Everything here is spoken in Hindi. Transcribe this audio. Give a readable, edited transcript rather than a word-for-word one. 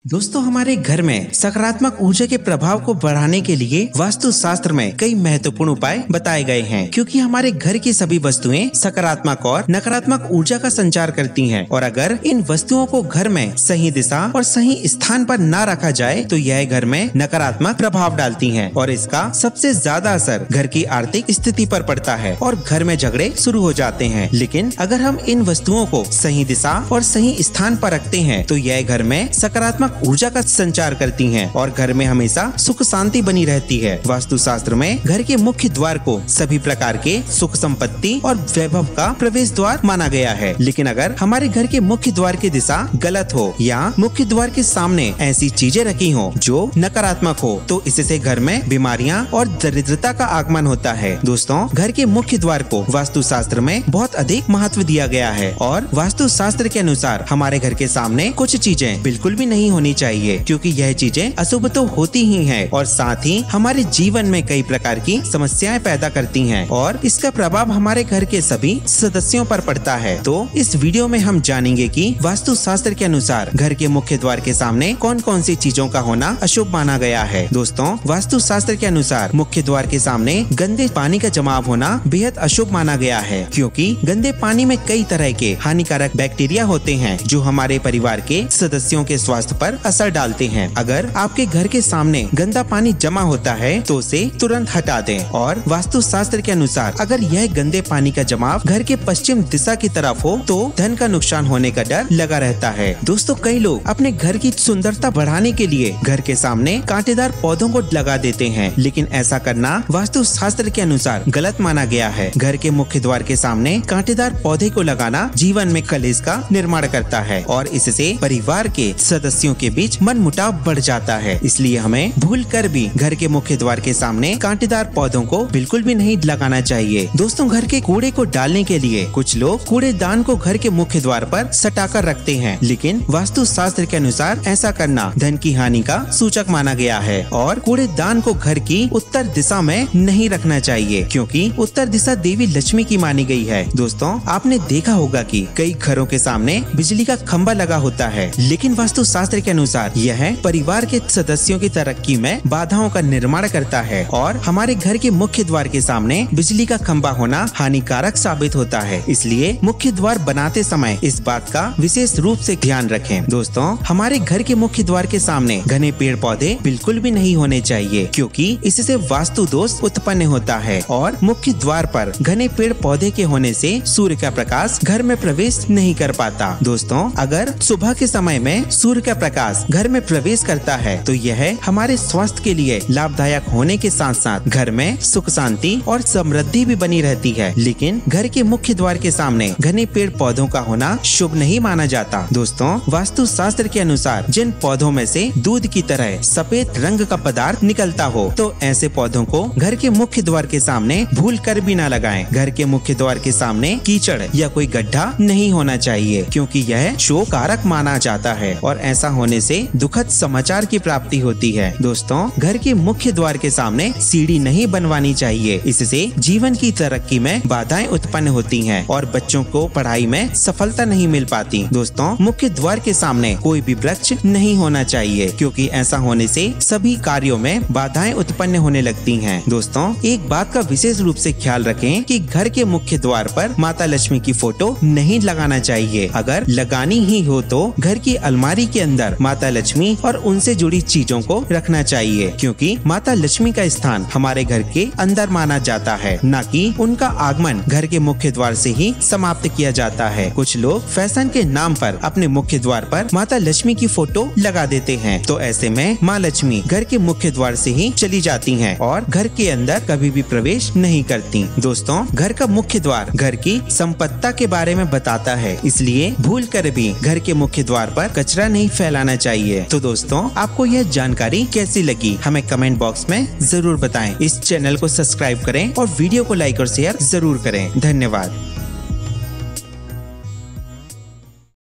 दोस्तों, हमारे घर में सकारात्मक ऊर्जा के प्रभाव को बढ़ाने के लिए वास्तु शास्त्र में कई महत्वपूर्ण उपाय बताए गए हैं, क्योंकि हमारे घर की सभी वस्तुएं सकारात्मक और नकारात्मक ऊर्जा का संचार करती हैं। और अगर इन वस्तुओं को घर में सही दिशा और सही स्थान पर न रखा जाए तो यह घर में नकारात्मक प्रभाव डालती हैं और इसका सबसे ज्यादा असर घर की आर्थिक स्थिति पर पड़ता है और घर में झगड़े शुरू हो जाते हैं। लेकिन अगर हम इन वस्तुओं को सही दिशा और सही स्थान पर रखते हैं तो यह घर में सकारात्मक ऊर्जा का संचार करती हैं और घर में हमेशा सुख शांति बनी रहती है। वास्तु शास्त्र में घर के मुख्य द्वार को सभी प्रकार के सुख संपत्ति और वैभव का प्रवेश द्वार माना गया है। लेकिन अगर हमारे घर के मुख्य द्वार की दिशा गलत हो या मुख्य द्वार के सामने ऐसी चीजें रखी हो जो नकारात्मक हो तो इससे घर में बीमारियां और दरिद्रता का आगमन होता है। दोस्तों, घर के मुख्य द्वार को वास्तु शास्त्र में बहुत अधिक महत्व दिया गया है और वास्तु शास्त्र के अनुसार हमारे घर के सामने कुछ चीजें बिल्कुल भी नहीं होनी चाहिए, क्योंकि यह चीजें अशुभ तो होती ही हैं और साथ ही हमारे जीवन में कई प्रकार की समस्याएं पैदा करती हैं और इसका प्रभाव हमारे घर के सभी सदस्यों पर पड़ता है। तो इस वीडियो में हम जानेंगे कि वास्तु शास्त्र के अनुसार घर के मुख्य द्वार के सामने कौन कौन सी चीजों का होना अशुभ माना गया है। दोस्तों, वास्तु शास्त्र के अनुसार मुख्य द्वार के सामने गंदे पानी का जमाव होना बेहद अशुभ माना गया है, क्योंकि गंदे पानी में कई तरह के हानिकारक बैक्टीरिया होते हैं जो हमारे परिवार के सदस्यों के स्वास्थ्य पर असर डालते हैं। अगर आपके घर के सामने गंदा पानी जमा होता है तो उसे तुरंत हटा दें और वास्तु शास्त्र के अनुसार अगर यह गंदे पानी का जमाव घर के पश्चिम दिशा की तरफ हो तो धन का नुकसान होने का डर लगा रहता है। दोस्तों, कई लोग अपने घर की सुंदरता बढ़ाने के लिए घर के सामने कांटेदार पौधों को लगा देते हैं, लेकिन ऐसा करना वास्तु शास्त्र के अनुसार गलत माना गया है। घर के मुख्य द्वार के सामने कांटेदार पौधे को लगाना जीवन में कलेश का निर्माण करता है और इससे परिवार के सदस्यों के बीच मनमुटाव बढ़ जाता है। इसलिए हमें भूल कर भी घर के मुख्य द्वार के सामने कांटेदार पौधों को बिल्कुल भी नहीं लगाना चाहिए। दोस्तों, घर के कूड़े को डालने के लिए कुछ लोग कूड़ेदान को घर के मुख्य द्वार पर सटाकर रखते हैं, लेकिन वास्तु शास्त्र के अनुसार ऐसा करना धन की हानि का सूचक माना गया है और कूड़ेदान को घर की उत्तर दिशा में नहीं रखना चाहिए, क्योंकि उत्तर दिशा देवी लक्ष्मी की मानी गई है। दोस्तों, आपने देखा होगा कि कई घरों के सामने बिजली का खंभा लगा होता है, लेकिन वास्तु शास्त्र के अनुसार यह परिवार के सदस्यों की तरक्की में बाधाओं का निर्माण करता है और हमारे घर के मुख्य द्वार के सामने बिजली का खंभा होना हानिकारक साबित होता है। इसलिए मुख्य द्वार बनाते समय इस बात का विशेष रूप से ध्यान रखें। दोस्तों, हमारे घर के मुख्य द्वार के सामने घने पेड़ पौधे बिल्कुल भी नहीं होने चाहिए, क्योंकि इससे वास्तु दोष उत्पन्न होता है और मुख्य द्वार पर घने पेड़ पौधे के होने से सूर्य का प्रकाश घर में प्रवेश नहीं कर पाता। दोस्तों, अगर सुबह के समय में सूर्य का प्रकाश घर में प्रवेश करता है तो यह हमारे स्वास्थ्य के लिए लाभदायक होने के साथ साथ घर में सुख शांति और समृद्धि भी बनी रहती है। लेकिन घर के मुख्य द्वार के सामने घने पेड़ पौधों का होना शुभ नहीं माना जाता। दोस्तों, वास्तु शास्त्र के अनुसार जिन पौधों में से दूध की तरह सफेद रंग का पदार्थ निकलता हो तो ऐसे पौधों को घर के मुख्य द्वार के सामने भूल कर भी न लगाएं। घर के मुख्य द्वार के सामने कीचड़ या कोई गड्ढा नहीं होना चाहिए, क्योंकि यह शोकारक माना जाता है और ऐसा होने से दुखद समाचार की प्राप्ति होती है। दोस्तों, घर के मुख्य द्वार के सामने सीढ़ी नहीं बनवानी चाहिए, इससे जीवन की तरक्की में बाधाएं उत्पन्न होती हैं और बच्चों को पढ़ाई में सफलता नहीं मिल पाती। दोस्तों, मुख्य द्वार के सामने कोई भी वृक्ष नहीं होना चाहिए, क्योंकि ऐसा होने से सभी कार्यों में बाधाएं उत्पन्न होने लगती हैं। दोस्तों, एक बात का विशेष रूप से ख्याल रखें कि घर के मुख्य द्वार पर माता लक्ष्मी की फोटो नहीं लगाना चाहिए। अगर लगानी ही हो तो घर की अलमारी के अंदर माता लक्ष्मी और उनसे जुड़ी चीजों को रखना चाहिए, क्योंकि माता लक्ष्मी का स्थान हमारे घर के अंदर माना जाता है, न कि उनका आगमन घर के मुख्य द्वार से ही समाप्त किया जाता है। कुछ लोग फैशन के नाम पर अपने मुख्य द्वार पर माता लक्ष्मी की फोटो लगा देते हैं, तो ऐसे में माँ लक्ष्मी घर के मुख्य द्वार से ही चली जाती हैं और घर के अंदर कभी भी प्रवेश नहीं करती। दोस्तों, घर का मुख्य द्वार घर की संपत्ति के बारे में बताता है, इसलिए भूल कर भी घर के मुख्य द्वार पर कचरा नहीं फैलाना चाहिए। तो दोस्तों, आपको यह जानकारी कैसी लगी हमें कमेंट बॉक्स में जरूर बताएं। इस चैनल को सब्सक्राइब करें और वीडियो को लाइक और शेयर जरूर करें। धन्यवाद।